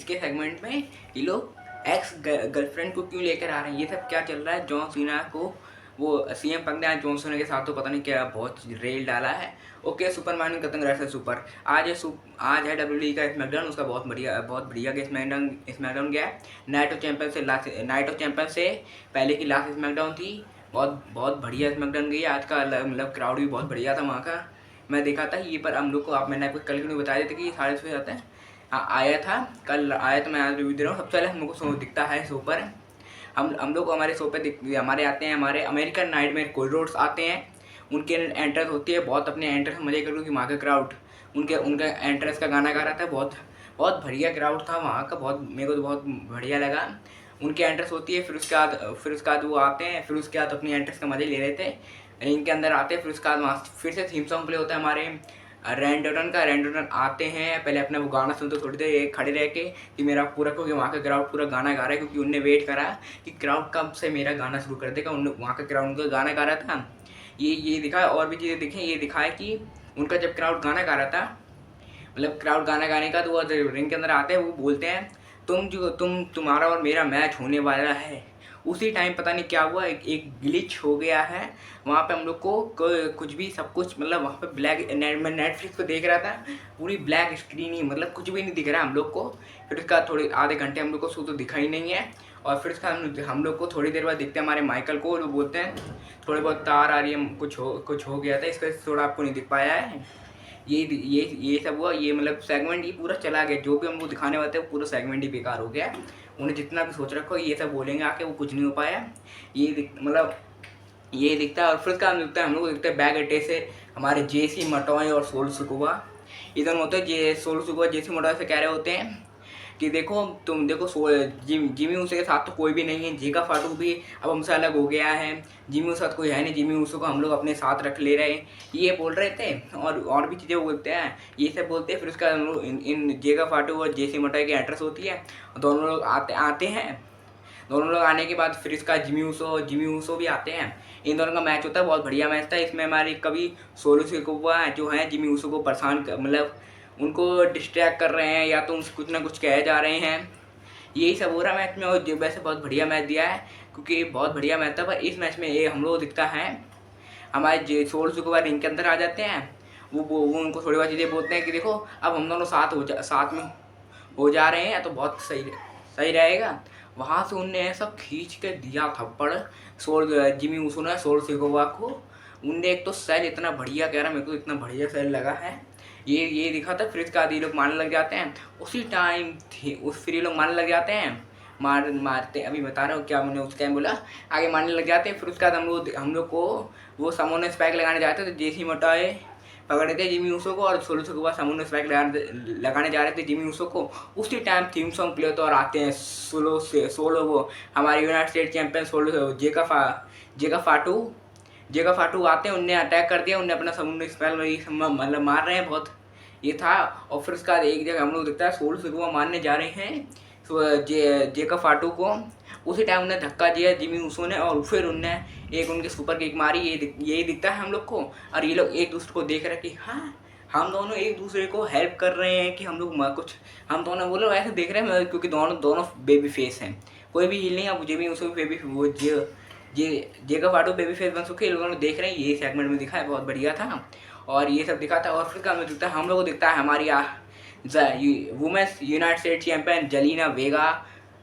इसके सेगमेंट में ये लोग एक्स गर्लफ्रेंड को क्यों लेकर आ रहे हैं, ये सब क्या चल रहा है। जॉन सीना को वो सीएम पकड़े हैं, जॉन सीना के साथ तो पता नहीं क्या बहुत रेल डाला है। ओके, सुपरमैन खत्म रहा है सुपर। आज है डब्ल्यूडब्ल्यूई का स्मैकडाउन, उसका बहुत बढ़िया के स्मैकडाउन गया है। नाइट ऑफ चैंपियन से पहले की लास्ट स्मैकडाउन थी, बहुत बढ़िया स्मैकडाउन गई। आज का मतलब क्राउड भी बहुत बढ़िया था वहाँ का, मैं देखा था। ये पर हम लोग को मैंने आपको कल क्यों बताया था कि 6:30 आता है। आया था, कल आया तो मैं आज रिव्यू दे रहा हूँ। सबसे पहले हमको शो दिखता है शो पर, हम लोग को हमारे शो पे हमारे आते हैं हमारे अमेरिकन नाइटमेयर कोल्ड रोड्स आते हैं। उनके एंट्रेंस होती है, बहुत अपने एंट्रेंस मजे कर लूँ कि वहाँ का क्राउड उनके एंट्रेंस का गाना गा रहा था। बहुत बहुत बढ़िया क्राउड था वहाँ का, मेरे को तो बहुत बढ़िया लगा। उनकी एंट्रेंस होती है, फिर उसके बाद वो आते हैं, फिर उसके बाद अपनी एंट्रेंस का मजे ले रहे थे। रिंग के अंदर आते हैं, फिर उसके बाद वहाँ फिर से थीम सॉन्ग प्ले होता है हमारे रैंडोटन आते हैं। पहले अपना वो गाना सुनते थोड़ी देर खड़े रह के कि मेरा पूरा, क्योंकि वहाँ का क्राउड पूरा गाना गा रहा है, क्योंकि उनने वेट करा कि क्राउड कब से मेरा गाना शुरू कर देगा। वहाँ का क्राउड उनका गाना गा रहा था। ये दिखा, और भी चीज़ें दिखें। ये दिखा है कि उनका जब क्राउड गाना गा रहा था, मतलब क्राउड गाना गाने का, तो वो रिंग के अंदर आते हैं, वो बोलते हैं तुम्हारा और मेरा मैच होने वाला है। उसी टाइम पता नहीं क्या हुआ, एक ग्लिच हो गया है वहाँ पे। हम लोग को कुछ भी सब कुछ, मतलब वहाँ पे ब्लैक, मैं नेटफ्लिक्स पे देख रहा था, पूरी ब्लैक स्क्रीन ही, मतलब कुछ भी नहीं दिख रहा हम लोग को। फिर उसका थोड़े आधे घंटे हम लोग को शो तो दिखा ही नहीं है। और फिर उसका हम लोग को थोड़ी देर बाद दिखते हैं हमारे माइकल को, वो बोलते हैं थोड़ी बहुत तार आ रही है, कुछ हो गया था, इसका थोड़ा आपको नहीं दिख पाया है। ये सब हुआ। ये मतलब सेगमेंट ये पूरा चला गया, जो भी हमको दिखाने वाले थे वो पूरा सेगमेंट ही बेकार हो गया। उन्हें जितना भी सोच रखा हो ये सब बोलेंगे आके, वो कुछ नहीं हो पाया। मतलब ये दिखता है। और फिर काम दिखता है हम लोग को, दिखता है बैक अड्डे से हमारे जेसी मटोय और सोल सुकुवा, इधर होते हैं। सोल सुकुवा जेसी मटोय से कह रहे होते हैं कि देखो तुम देखो, जिमी ऊसो के साथ तो कोई भी नहीं है, जेका फाटू भी अब हमसे अलग हो गया है, जिमी ऊसो साथ कोई है नहीं, जिमी ऊसो को हम लोग अपने साथ रख ले रहे हैं, ये बोल रहे थे। और भी चीज़ें बोलते हैं, ये सब बोलते हैं। फिर उसका हम लोग इन जेका फाटू और जेसी मटोय की एंट्रेंस होती है, दोनों लोग आते हैं। दोनों लोग आने के बाद फिर इसका जिमी ऊसो भी आते हैं। इन दोनों का मैच होता है, बहुत बढ़िया मैच था। इसमें हमारे कभी सोलो सिकोवा जो है जिमी ऊसो को परेशान मतलब उनको डिस्ट्रैक्ट कर रहे हैं, या तो उनसे कुछ ना कुछ कहे जा रहे हैं। यही सब हो रहा मैच में। और वैसे बहुत बढ़िया मैच दिया है, क्योंकि बहुत बढ़िया मैच था। पर इस मैच में ये हम लोग दिखता है हमारे सोल सुकुवा रिंग के अंदर आ जाते हैं। वो उनको थोड़ी बहुत चीज़ें बोलते हैं कि देखो अब हम दोनों साथ में हो जा रहे हैं, तो बहुत सही रहेगा। वहाँ से उनने ऐसा खींच के दिया थप्पड़ जिमी ऊसो ने सोल सिकोवा को। उनने एक तो सेल इतना बढ़िया, कह रहा मेरे को इतना बढ़िया सेल लगा है। ये दिखा था। फिर इसके बाद ये लोग मारने लग जाते हैं, उसी टाइम फिर ये लोग मारने लग जाते हैं, मारते अभी बता रहा हूँ क्या मैंने उस टाइम बोला, आगे मारने लग जाते हैं। फिर उसके बाद हम लोग को वो समोन स्पाइक लगाने जाते थे, जेसी मटोय पकड़े थे जिमी ऊसो को, और सोलो के बाद समोन स्पाइक लगाने जा रहे थे जिमी ऊसो को। उसी टाइम थीम सॉन्ग प्ले होता और आते हैं सोलो वो हमारे यूनाइटेड स्टेट चैंपियन सोलो जेका फाटू आते हैं। उनने अटैक कर दिया, उनने अपना समुद्र स्पेल मतलब मार रहे हैं बहुत, ये था। और फिर उसके बाद एक जगह हम लोग दिखता है सोल सिकुवा मारने जा रहे हैं जेका फाटू को। उसी टाइम उन्हें धक्का दिया जिमी ऊसो ने, और फिर उनने एक उनके सुपर किक मारी। यही दिखता है हम लोग को। और ये लोग एक दूसरे को देख रहे हैं कि हाँ हम दोनों एक दूसरे को हेल्प कर रहे हैं, कि हम लोग कुछ हम दोनों वो लोग ऐसे देख रहे हैं, क्योंकि दोनों बेबी फेस हैं, कोई भी हील नहीं। अब जिमी ऊसो भी बेबी वो जेका फाटू बेबी फेस बन चुके, लोगों ने देख रहे हैं। ये सेगमेंट में दिखा है, बहुत बढ़िया था। और ये सब दिखा था। और फिर क्या दिखता है हम लोग को दिखता है हमारी women's United State champion Zelina Vega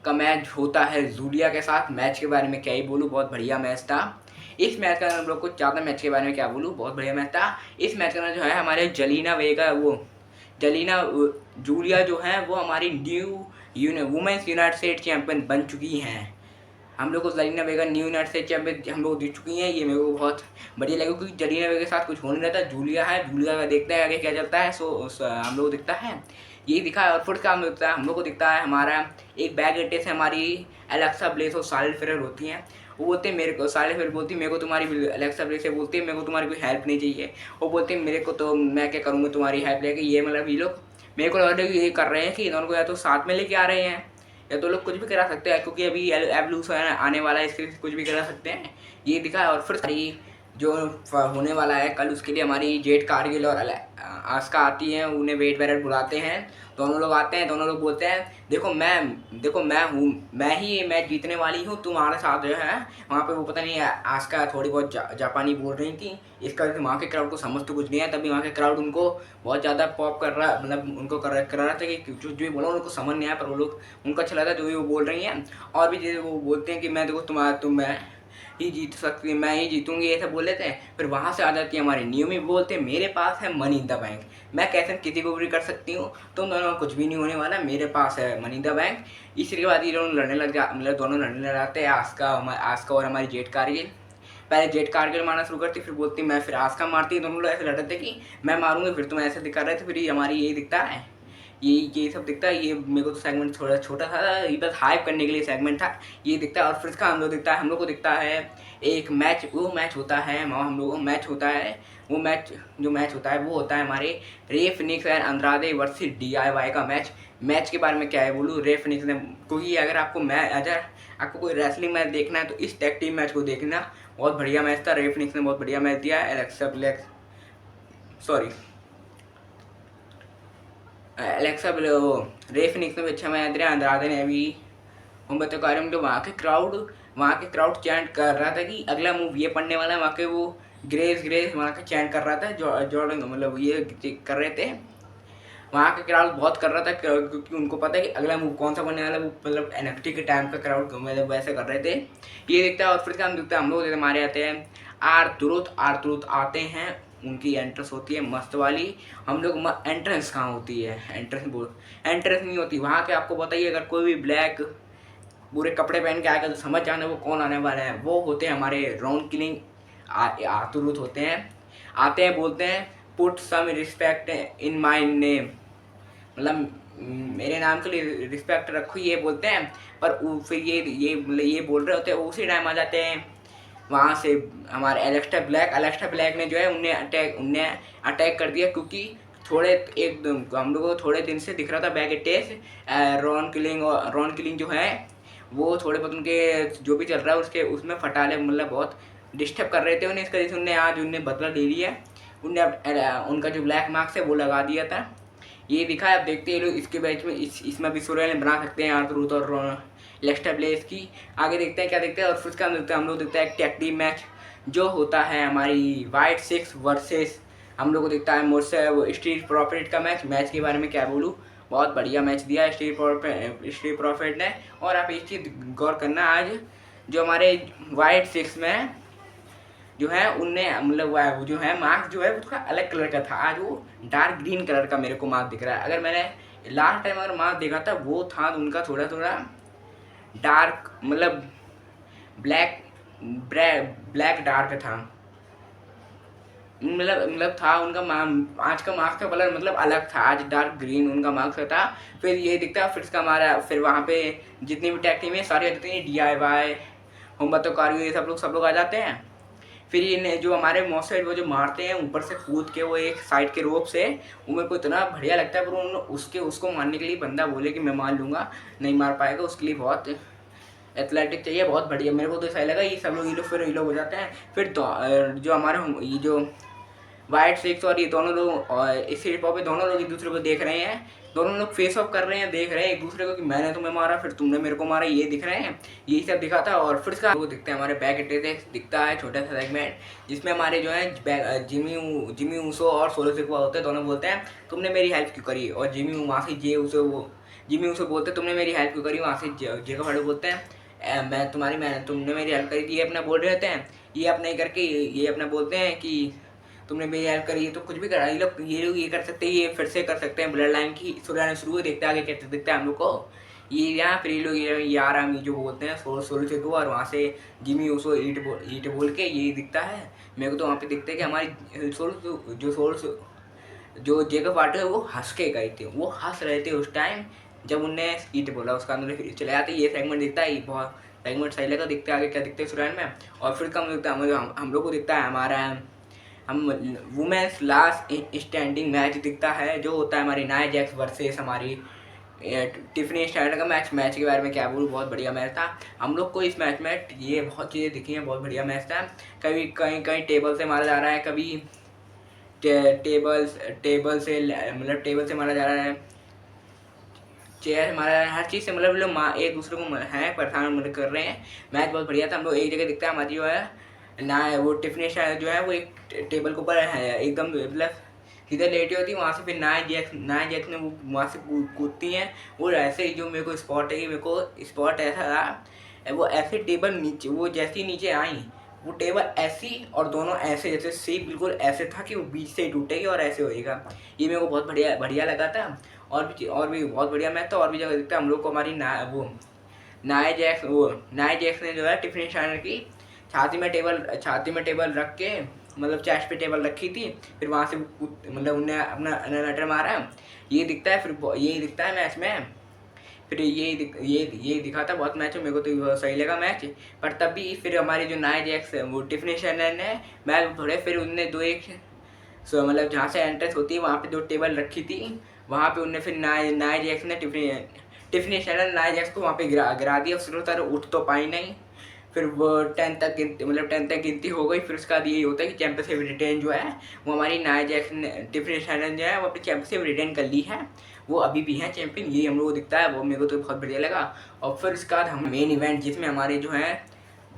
का मैच होता है जूलिया के साथ। मैच के बारे में क्या ही बोलूँ, बहुत बढ़िया मैच था। इस मैच का हम लोग को ज़्यादा मैच के बारे में क्या बोलूँ, बहुत बढ़िया मैच था। इस मैच का जो है हमारे जूलिया जो है वो हमारी new women's United State champion बन चुकी हैं। हम लोग को Zelina Vega new United State champion हम लोग जीत चुकी हैं। ये मेरे को बहुत बढ़िया लगा, क्योंकि जेलिना वेगा के साथ कुछ हो नहीं रहता। जूलिया है, जूलिया का देखते हैं आगे क्या चलता है। हम लोग को दिखता है, यही दिखा है। और फिर क्या दिखता है हम लोग को दिखता है हमारा एक बैग अड्डे से हमारी एलेक्सा ब्लेस और सार्लेट फ्लेयर होती हैं। वो बोलते हैं मेरे को, सार्लेट फ्लेयर बोलती है मेरे को तुम्हारी, एलेक्सा ब्लेस से बोलती है मेरे को तुम्हारी कोई हेल्प नहीं चाहिए। वो बोलते हैं मेरे को तो मैं क्या करूँगा तुम्हारी हेल्प लेके। ये मतलब ये लोग मेरे को लग रहा है कि ये कर रहे हैं कि इन्होंने को या तो साथ में लेके आ रहे हैं, या तो लोग कुछ भी करा सकते हैं, क्योंकि अभी एवोल्यूशन आने वाला है, इसके लिए कुछ भी करा सकते हैं। ये दिखा है। और फिर सारी जो होने वाला है कल, उसके लिए हमारी जेट कारगिल और आस्का आती है, उन्हें वेट बैरर बुलाते हैं, दोनों लोग आते हैं, दोनों लोग बोलते हैं देखो मैं हूँ, मैं ही ये मैच जीतने वाली हूँ, तुम्हारे साथ जो है वहाँ पे वो पता नहीं आस्का थोड़ी बहुत जापानी बोल रही थी, इसका वहाँ के क्राउड को समझ तो कुछ नहीं है, तभी वहाँ के क्राउड उनको बहुत ज़्यादा पॉप कर रहा, मतलब उनको कर रहा था कि जो भी बोला उनको समझ नहीं आया, पर वो लोग उनको अच्छा लगा जो भी वो बोल रही हैं। और भी जैसे वो बोलते हैं कि मैं देखो मैं ही जीत सकती, मैं ही जीतूंगी, ये सब बोल लेते हैं। फिर वहाँ से आ जाती है हमारी नियोमी, बोलते हैं मेरे पास है मनी इन द बैंक, मैं कैसे किसी को भी कर सकती हूँ, तुम दोनों कुछ भी नहीं होने वाला, मेरे पास है मनी इन द बैंक। इसके बाद ये दोनों लड़ने लग जा, मतलब दोनों लड़ने लग जाते हैं, आस्का और हमारी जेट कारगिल। पहले जेट कारगिल मारना शुरू करती, फिर बोलती मैं, फिर आस्का मारती, दोनों लोग ऐसे लड़ रहे थे कि मैं मारूंगी, फिर तुम ऐसे दिखा रहे थे, फिर ये हमारी यही दिखता है, ये सब दिखता है। ये मेरे को तो सेगमेंट थोड़ा छोटा था, ये बस हाइप करने के लिए सेगमेंट था, ये दिखता है। और फिर इसका हम लोग को दिखता है एक मैच, वो मैच होता है, हम लोगों को मैच होता है, वो मैच जो मैच होता है वो होता है हमारे Rey Fenix and Andrade versus DIY का मैच के बारे में क्या है बोलूँ, रे फिनिक्स ने, क्योंकि अगर आपको कोई रेसलिंग मैच देखना है तो इस टैग टीम मैच को देखना, बहुत बढ़िया मैच था, रे फिनिक्स ने बहुत बढ़िया मैच दिया। एलेक्सा रे फिनिक्स ने भी अच्छा मैच दिया, अंद्रादे ने भी। हम बता कार्यम जो वहाँ के क्राउड चैंट कर रहा था कि अगला मूव ये पढ़ने वाला है, वहाँ के वो ग्रेस वहाँ के चैंट कर रहा था, जॉर्डन मतलब ये कर रहे थे, वहाँ के क्राउड बहुत कर रहा था, क्योंकि उनको पता है कि अगला मूव कौन सा बनने वाला है, वो मतलब NXT के टाइम का क्राउड मतलब वैसे कर रहे थे, ये देखता है। और फिर हम देखते हैं हम लोग हमारे आते हैं आर-ट्रूथ आते हैं, उनकी एंट्रेंस होती है मस्त वाली। हम लोग एंट्रेंस कहाँ होती है, एंट्रेंस नहीं होती वहाँ के, आपको बताइए अगर कोई भी ब्लैक पूरे कपड़े पहन के आएगा तो समझ जाना वो कौन आने वाला है, वो होते हैं हमारे राउंड किलिंग आर-ट्रूथ होते हैं, आते हैं, बोलते हैं put some respect in my name, मतलब मेरे नाम के लिए रिस्पेक्ट रखो, ये बोलते हैं। पर फिर ये बोल रहे होते हैं, उसी टाइम आ जाते हैं वहाँ से हमारे एलेक्सा ब्लैक ने जो है उन्हें अटैक कर दिया, क्योंकि हम लोगों को थोड़े दिन से दिख रहा था बैक स्टेज रॉन किलिंग जो है वो थोड़े बहुत उनके जो भी चल रहा है उसमें फटाले मतलब बहुत डिस्टर्ब कर रहे थे उन्हें, इसका उन्हें आज बदला ले लिया, उनका जो ब्लैक मार्क्स है वो लगा दिया था, ये दिखा है। अब देखते हैं लोग इसके बैच में इसमें भी स्टोरी लाइन बना सकते हैं आर-ट्रूथ और एलेक्सा ब्लेस की, आगे देखते हैं क्या देखते हैं। और फिर हम लोग देखते हैं एक टैग टीम मैच जो होता है हमारी वाइट सिक्स वर्सेस, हम लोग को दिखता है मुझसे वो स्ट्रीट प्रॉफिट का मैच के बारे में क्या बोलूँ, बहुत बढ़िया मैच दिया स्ट्रीट प्रॉफिट ने। और आप एक चीज़ गौर करना, आज जो हमारे वाइट सिक्स में जो है उनने मतलब वो जो है मार्क्स जो है वो थोड़ा अलग कलर का था, आज वो डार्क ग्रीन कलर का मेरे को मार्क्स दिख रहा है। अगर मैंने लास्ट टाइम अगर मार्क्स देखा था वो था उनका थोड़ा डार्क मतलब ब्लैक डार्क था, मतलब था उनका आज का मार्क्स का कलर मतलब अलग था, आज डार्क ग्रीन उनका मार्क्स था। फिर ये दिखता है फिर हमारा, फिर वहाँ पे जितनी भी टैग टीम है सारी जितनी DIY मोहम्मद कारी ये सब लोग आ जाते हैं। फिर ये जो हमारे मौसम वो जो मारते हैं ऊपर से कूद के वो एक साइड के रोप से, वो मेरे को इतना बढ़िया लगता है, पर उसको मारने के लिए बंदा बोले कि मैं मार लूँगा, नहीं मार पाएगा, उसके लिए बहुत एथलेटिक चाहिए, बहुत बढ़िया। मेरे को तो ऐसा लगा ये सब लोग ये लोग हो जाते हैं। फिर जो हमारे ये जो वाइट सिक्स और ये दोनों लोग इस स्पॉट पे दोनों लोग एक दूसरे को देख रहे हैं, दोनों लोग फेस ऑफ कर रहे हैं, देख रहे हैं एक दूसरे को कि मैंने तुम्हें मारा फिर तुमने मेरे को मारा, ये दिख रहे हैं, यही सब दिखा था। और फिर इसका वो दिखते हैं हमारे बैक अटैक दिखता है छोटा सा सेगमेंट, जिसमें हमारे जो है जिमी ऊसो और सोलो सिकोआ होते हैं, दोनों बोलते हैं तुमने मेरी हेल्प क्यों करी, और जिमी ऊसो बोलते तुमने मेरी हेल्प क्यों करी, वहाँ से जेकब हार्डी बोलते हैं तुमने मेरी हेल्प करी थी, ये अपना बोल रहे होते हैं, ये अपना ही करके ये अपना बोलते हैं कि तुमने मेरी हेल्प करी है तो कुछ भी करा, ये लोग ये कर सकते हैं, ये फिर से कर सकते हैं, ब्लड लाइन की स्टोरी लाइन शुरू देखते हैं आगे कैसे दिखता है हम लोग को। ये यहाँ फिर ये लोग यार हम जो बोलते हैं सोलो से दो, और वहाँ से जिमी ऊसो ईट बोल के ये दिखता है मेरे को, तो वहाँ पे दिखता है कि हमारी जो जेकब हार्डी है वो हंस के गए थे, वो हंस रहे थे उस टाइम जब उनने ईट बोला, उसका अंदर फिर चले जाते, ये सेगमेंट दिखता है, बहुत सेगमेंट सही लगा, दिखते आगे क्या दिखते हैं स्टोरी लाइन में। और फिर कम दिखता है हम लोग को दिखता है हमारा वुमेन्स लास्ट स्टैंडिंग मैच दिखता है, जो होता है हमारी नाया जैक्स वर्सेस हमारी टिफनी स्टैंडर का मैच के बारे में क्या बोलूँ, बहुत बढ़िया मैच था। हम लोग को इस मैच में ये बहुत चीज़ें दिखी हैं, बहुत बढ़िया मैच था, कभी कहीं टेबल से मारा जा रहा है, कभी टेबल्स टेबल से मतलब टेबल से मारा जा रहा है, चेयर हमारा हर चीज़ से मतलब लोग एक दूसरे को है परेशान मतलब कर रहे हैं। मैच बहुत बढ़िया था। हम लोग एक जगह दिखता है हमारी जो है ना वो टिफिन जो है वो एक टेबल के ऊपर है एकदम मतलब सीधे लेटी होती है। वहाँ से फिर नाया जैक्स ने वो वहाँ से कूदती हैं। वो ऐसे ही जो मेरे को स्पॉट है कि मेरे को स्पॉट ऐसा रहा, वो ऐसे टेबल नीचे वो जैसी नीचे आई वो टेबल ऐसी और दोनों ऐसे जैसे सेम बिल्कुल ऐसे था कि वो बीच से ही टूटेगी और ऐसे होएगा। ये मेरे को बहुत बढ़िया बढ़िया लगा था। और भी बहुत बढ़िया मैच था। और भी जगह दिखता है हम लोग को हमारी नाया जैक्स ने जो है टिफिन शाइनर की छाती में टेबल रख के मतलब चेस्ट पे टेबल रखी थी। फिर वहाँ से मतलब उन्हें अपना अनरटर मारा। ये दिखता है। फिर यही दिखता है मैच में। फिर ये दिखा था बहुत मैच में। मेरे को तो सही लगा मैच। पर तब भी फिर हमारे जो नाया जैक्स वो टिफिन शाइनर ने मैच थोड़े फिर उनने दो एक मतलब जहाँ से एंट्रेंस होती है वहाँ पे दो टेबल रखी थी। वहाँ पे उनने फिर नाया जैक्स ने टिफिन शाइनर नाया जैक्स को वहाँ पे गिरा दिया। उसने उतर उठ तो पाई नहीं। फिर वो 10 तक गिनती मतलब 10 तक गिनती हो गई। फिर उसके बाद यही होता है कि चैंपियनशिप रिटेन जो है वो हमारी नाया जैक्स ने टिफिन शाइनर जो है वो अपनी चैंपियनशिप रिटेन कर ली है। वो अभी भी हैं चैंपियन। ये हम लोग को दिखता है। वो मेरे को तो बहुत बढ़िया लगा। और फिर उसके बाद हम मेन इवेंट जिसमें हमारे जो है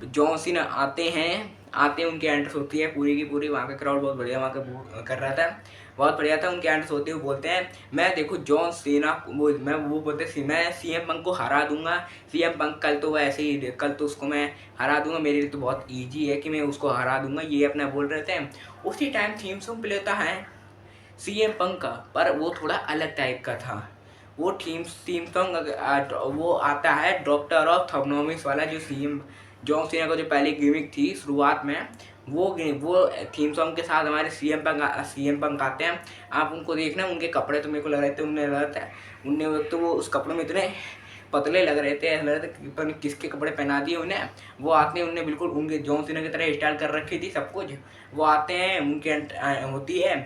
जॉन सीना आते हैं उनकी एंट्रेंस होती है पूरी की पूरी। वहाँ का क्राउड बहुत बढ़िया वहाँ का कर रहा था। बहुत बढ़िया था। उनकी एंट्रेंस होती है वो बोलते हैं मैं देखो जॉन सीना वो बोलते हैं मैं सीएम पंक को हरा दूंगा। सीएम पंक कल तो ऐसे ही कल तो उसको मैं हरा दूंगा। मेरे लिए तो बहुत ईजी है कि मैं उसको हरा दूंगा। ये अपना बोल रहे थे। उसी टाइम थीम सॉन्ग प्ले होता है सीएम पंक का, पर वो थोड़ा अलग टाइप का था। वो थीम सॉन्ग वो आता है डॉक्टर ऑफ थर्मोनॉमिक्स वाला जो सीएम जॉन सीना का जो पहले गिमिक थी शुरुआत में वो थीम सॉन्ग के साथ हमारे सीएम पंक आते हैं। आप उनको देखना। उनके कपड़े तो मेरे को लग रहे थे उनने तो वो उस कपड़ों में इतने पतले लग रहे थे। ऐसा लग रहा था कि पता नहीं किसके कपड़े पहना दिए उन्हें। वो आते हैं उनने बिल्कुल उनके जॉन सीना की तरह स्टाइल कर रखी थी सब कुछ। वो आते हैं उनकी होती है।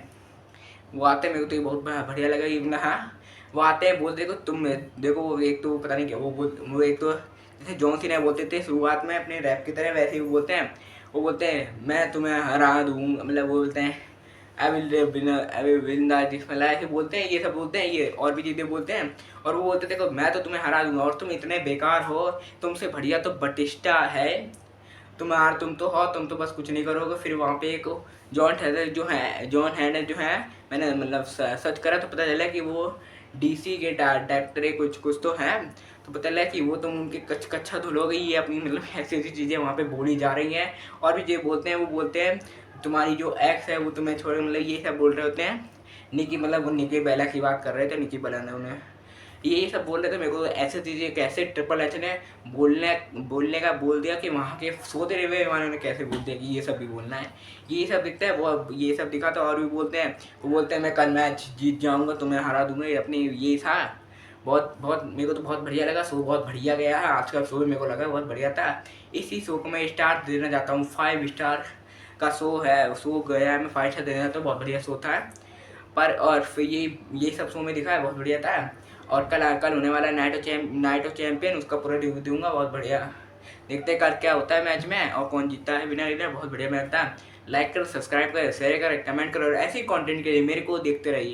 वो आते हैं मेरे को तो ये बहुत बढ़िया लगा ये हाँ। वो आते हैं बोलते देखो तुम देखो वो एक तो पता नहीं क्या वो एक तो जैसे जॉन सीना बोलते थे शुरुआत में अपने रैप की तरह वैसे ही वो बोलते हैं। वो बोलते हैं मैं तुम्हें हरा दूँ मतलब वो बोलते हैं आई विल ऐसे बोलते हैं। ये सब बोलते हैं। ये और भी चीज़ें बोलते हैं। और वो बोलते देखो मैं तो तुम्हें हरा दूंगा और तुम इतने बेकार हो। तुमसे बढ़िया तो बटिस्टा है। तुम तो हो। तुम तो बस कुछ नहीं करोगे। फिर वहाँ पे एक जॉन हैंडर जो है मैंने मतलब सर्च करा तो पता चला कि वो डीसी के डायरेक्टर कुछ तो हैं। तो पता चला कि वो तुम उनके कच्चा धुलोगे। ये अपनी मतलब ऐसी ऐसी चीज़ें वहाँ पे बोली जा रही हैं। और भी जो बोलते हैं वो बोलते हैं तुम्हारी जो एक्स है वो तुम्हें छोड़े मतलब ये सब बोल रहे होते हैं। निकी मतलब वो निकी बेला की बात कर रहे थे। निकी बेला ने उन्हें यही सब बोल रहे थे। मेरे को ऐसे चीज़ें कैसे ट्रिपल एच ने बोलने का बोल दिया कि वहाँ के सोते रहे हुए वालों ने कैसे बोल दिया कि ये सब भी बोलना है। ये सब दिखता है। वो ये सब दिखा था। और भी बोलते हैं। वो बोलते हैं मैं कल मैच जीत जाऊँगा तुम्हें हरा दूंगा। ये अपनी ये था। बहुत बहुत मेरे को तो बहुत बढ़िया लगा। शो बहुत बढ़िया गया है। आज का शो मेरे को लगा बहुत बढ़िया था। इसी शो को मैं स्टार देना चाहता हूँ। 5 स्टार का शो है। शो गया है मैं 5 स्टार देना चाहता हूँ। बहुत बढ़िया शो था। पर और फिर ये सब शो में दिखा है बहुत बढ़िया था। और कल होने वाला नाइट ऑफ चैंपियन उसका पूरा रिव्यू दूंगा बहुत बढ़िया। देखते हैं कल क्या होता है मैच में और कौन जीतता है विनर। बहुत बढ़िया मैच था। लाइक करो, सब्सक्राइब करो, शेयर करो, कमेंट करो और ऐसे ही कंटेंट के लिए मेरे को देखते रहिए।